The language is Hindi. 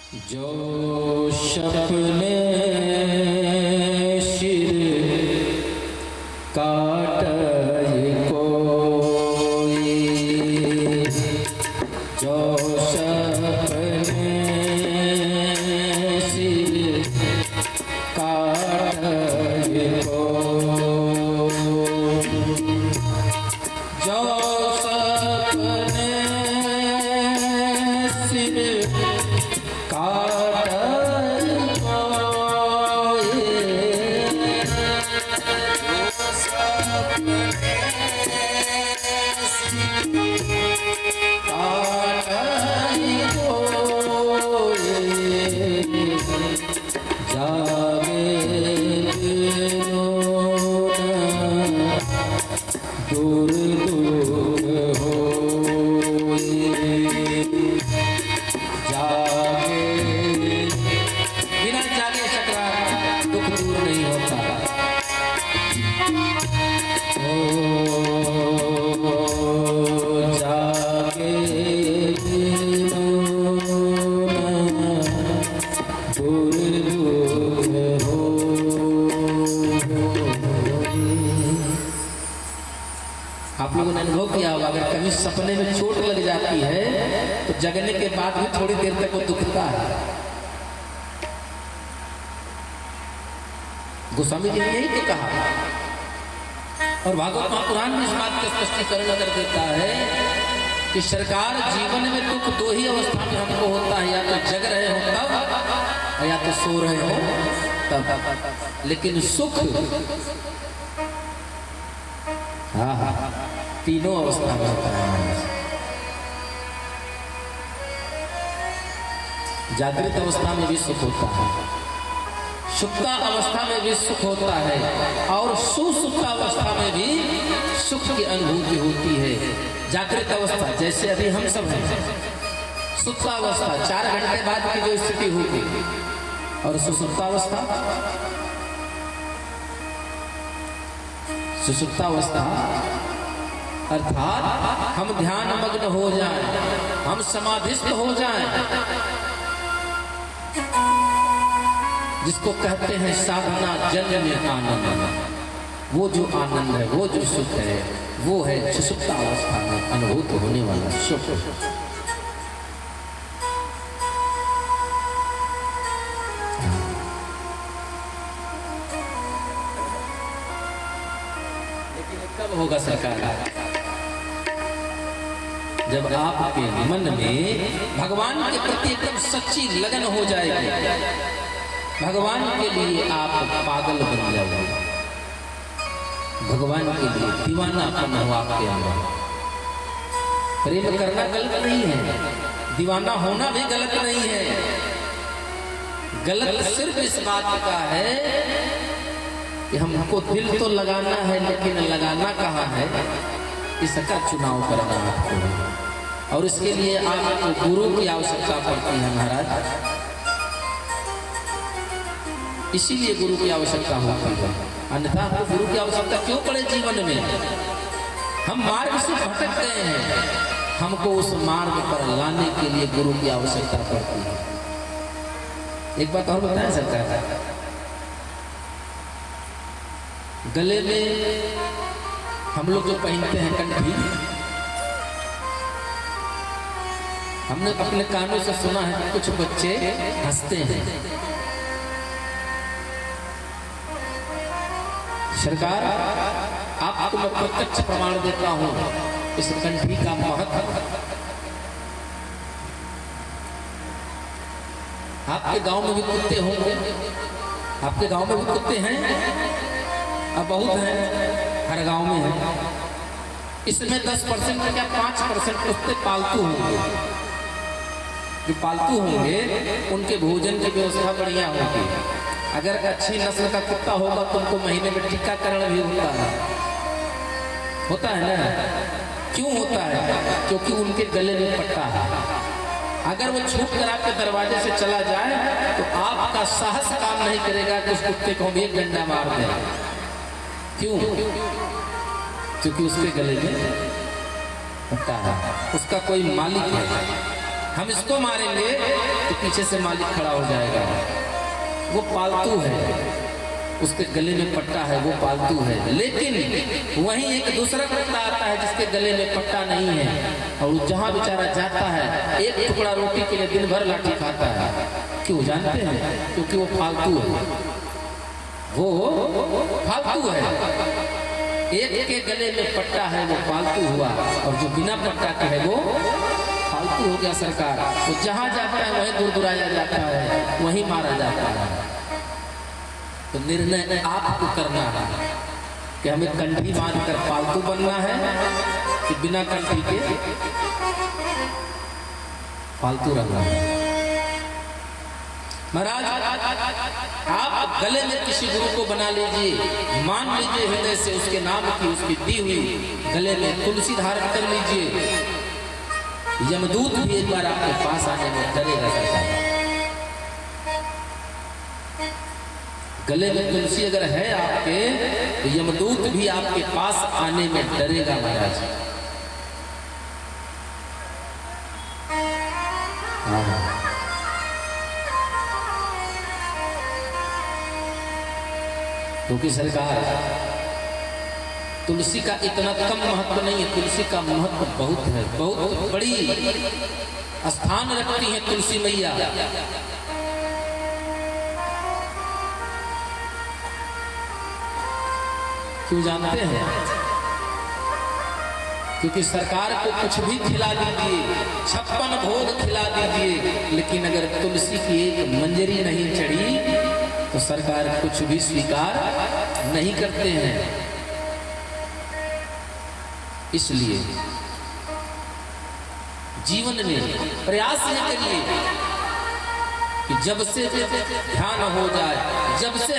जो सपने सिर काटे कोई, जो सपने सिर काटे कोई, जो सपने सिर दूर दूर हो जागे, बिना जागे चक्रा दुख दूर नहीं होता। ओ जागे दूर दूर हो। आप लोगों ने अनुभव किया होगा, अगर कभी सपने में चोट लग जाती है तो जगने के बाद भी थोड़ी देर तक वो दुखता है। गोस्वामी जी ने यही तो कहा, और भागवत महापुराण में इस बात का स्पष्टीकरण कर देता है कि सरकार जीवन में दुख दो ही अवस्था में हमको होता है, या तो जग रहे हो तब, या तो सो रहे हो तब। लेकिन सुख हाँ तीनों अवस्था में होता है। जागृत अवस्था में भी सुख होता है, सुप्ता अवस्था में भी सुख होता है, और सुसुप्ता अवस्था में भी सुख की अनुभूति होती है। जागृत अवस्था जैसे अभी हम सब हैं, सुप्ता अवस्था 4 घंटे बाद की जो स्थिति होगी, और सुसुप्ता अवस्था, सुसुप्तावस्था अर्थात हम ध्यान मग्न हो जाएं, हम समाधिस्थ हो जाएं, जिसको कहते हैं साधना जन्य आनंद। वो जो आनंद है, वो जो सुख है, वो है सुसुप्तावस्था में अनुभूत होने वाला सुख। कब होगा सरकार? जब आपके मन में भगवान के प्रति एकदम सच्ची लगन हो जाएगी, भगवान के लिए आप पागल बन जाओगे, भगवान के लिए दीवानापन हो आपके अंदर। प्रेम करना गलत नहीं है, दीवाना होना भी गलत नहीं है। गलत सिर्फ इस बात का है कि हमको दिल तो लगाना है, लेकिन लगाना कहाँ है, इसका चुनाव करना आपको, और इसके लिए आपको गुरु की आवश्यकता पड़ती है महाराज। इसीलिए गुरु की आवश्यकता होती है, अन्यथा आपको गुरु की आवश्यकता क्यों पड़े जीवन में? हम मार्ग से भटक गए हैं, हमको उस मार्ग पर लाने के लिए गुरु की आवश्यकता पड़ती है। एक बात और बताएं सरकार, गले में हम लोग जो पहनते हैं कंठी, हमने अपने कानों से सुना है कि कुछ बच्चे हंसते हैं। सरकार आपको मैं प्रत्यक्ष प्रमाण देता हूं इस कंठी का महत्व। आपके गांव में भी कुत्ते होंगे, आपके गांव में भी कुत्ते हैं, अब बहुत है, हर गांव में है। इसमें 10% क्या 5% कुत्ते पालतू होंगे। जो पालतू होंगे उनके भोजन की व्यवस्था बढ़िया होगी। अगर अच्छी नस्ल का कुत्ता होगा तो उनको महीने में टीकाकरण भी होता है ना। क्यों होता है? क्योंकि उनके गले में पट्टा है। अगर वो छूट कर आपके दरवाजे से चला जाए तो आपका साहस काम नहीं करेगा कि उस कुत्ते को भी एक डंडा मार दे। क्यों? क्योंकि उसके गले में पट्टा है, उसका कोई मालिक है। हम इसको मारेंगे तो पीछे से मालिक खड़ा हो जाएगा। वो पालतू है, उसके गले में पट्टा है, वो पालतू है। लेकिन वहीं एक दूसरा कुत्ता आता है जिसके गले में पट्टा नहीं है, और जहां बेचारा जाता है एक टुकड़ा रोटी के लिए दिन भर लाठी खाता है। क्यों जानते हैं? क्योंकि वो फालतू है, वो फालतू है। एक के गले में पट्टा है वो पालतू हुआ, और जो बिना पट्टा का है वो फालतू हो गया। सरकार वो जहां जाता है वहीं दूर दुराया जाता है, वहीं मारा जाता है। तो निर्णय आपको करना है कि हमें कंठी बांधकर पालतू बनना है कि बिना कंठी के फालतू रहना है। महाराज, आप गले में किसी गुरु को बना लीजिए, मान लीजिए हृदय से उसके नाम की, उसकी दी हुई गले में तुलसी धारण कर लीजिए। यमदूत भी एक बार आपके पास आने में डरेगा। सरकार, गले में तुलसी अगर है आपके तो यमदूत भी आपके पास आने में डरेगा। महाराज, क्योंकि सरकार तुलसी का इतना कम महत्व नहीं है, तुलसी का महत्व बहुत है, बहुत बड़ी स्थान रखती है तुलसी मैया। क्यों जानते हैं? क्योंकि सरकार को कुछ भी खिला दीजिए, 56 भोग खिला दीजिए, लेकिन अगर तुलसी की एक मंजरी नहीं चढ़ी तो सरकार कुछ भी स्वीकार नहीं करते हैं। इसलिए जीवन में प्रयास ये करिए कि जब से ध्यान हो जाए, जब से